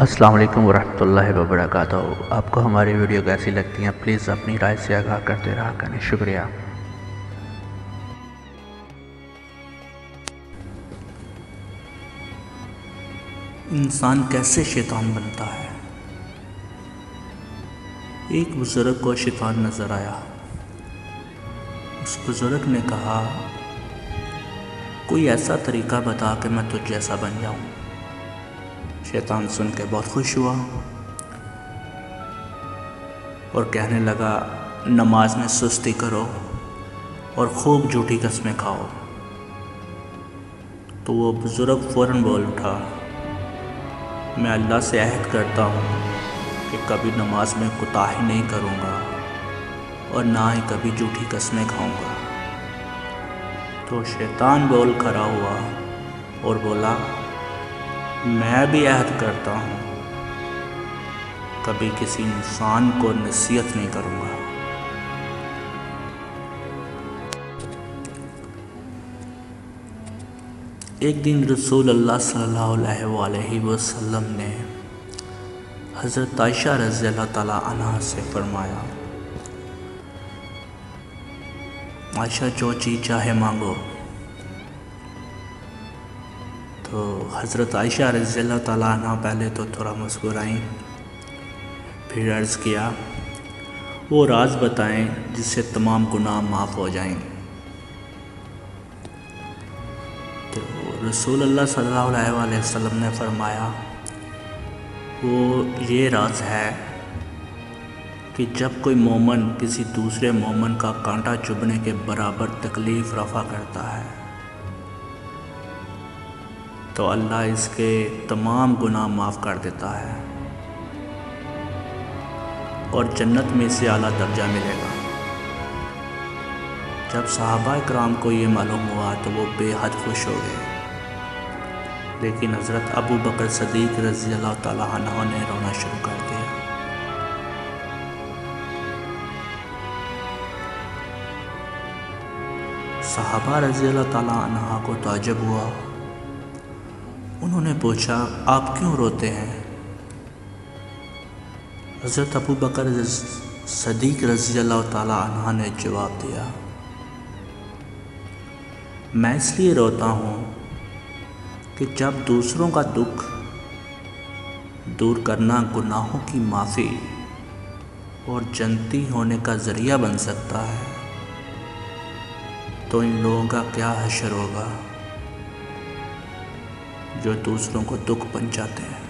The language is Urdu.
السلام علیکم ورحمۃ اللہ وبرکاتہ۔ آپ کو ہماری ویڈیو کیسی لگتی ہیں پلیز اپنی رائے سے آگاہ کرتے رہا کریں، شکریہ۔ انسان کیسے شیطان بنتا ہے؟ ایک بزرگ کو شیطان نظر آیا۔ اس بزرگ نے کہا، کوئی ایسا طریقہ بتا کہ میں تجھ جیسا بن جاؤں۔ شیطان سن کے بہت خوش ہوا اور کہنے لگا، نماز میں سستی کرو اور خوب جھوٹی قسمیں کھاؤ۔ تو وہ بزرگ فوراً بول اٹھا، میں اللہ سے عہد کرتا ہوں کہ کبھی نماز میں کوتاہی نہیں کروں گا اور نہ ہی کبھی جھوٹی قسمیں کھاؤں گا۔ تو شیطان بول کھڑا ہوا اور بولا، میں بھی عہد کرتا ہوں کبھی کسی انسان کو نصیحت نہیں کروں گا۔ ایک دن رسول اللہ صلی اللہ علیہ وآلہ وسلم نے حضرت عائشہ رضی اللہ تعالیٰ عنہا سے فرمایا، عائشہ جو چیز چاہے مانگو۔ تو حضرت عائشہ رضی اللہ تعالیٰ عنہ پہلے تو تھوڑا مسکرائیں، پھر عرض کیا، وہ راز بتائیں جس سے تمام گناہ معاف ہو جائیں۔ تو رسول اللہ صلی اللہ علیہ وآلہ وسلم نے فرمایا، وہ یہ راز ہے کہ جب کوئی مومن کسی دوسرے مومن کا کانٹا چبھنے کے برابر تکلیف رفع کرتا ہے تو اللہ اس کے تمام گناہ معاف کر دیتا ہے اور جنت میں اسے اعلیٰ درجہ ملے گا۔ جب صحابہ کرام کو یہ معلوم ہوا تو وہ بے حد خوش ہو گئے، لیکن حضرت ابو بکر صدیق رضی اللہ تعالیٰ عنہ نے رونا شروع کر دیا۔ صحابہ رضی اللہ تعالیٰ عنہ کو تعجب ہوا۔ انہوں نے پوچھا، آپ کیوں روتے ہیں؟ حضرت ابو بکر صدیق رضی اللہ تعالیٰ عنہ نے جواب دیا، میں اس لیے روتا ہوں کہ جب دوسروں کا دکھ دور کرنا گناہوں کی معافی اور جنتی ہونے کا ذریعہ بن سکتا ہے تو ان لوگوں کا کیا حشر ہوگا جو دوسروں کو دکھ پہنچاتے ہیں۔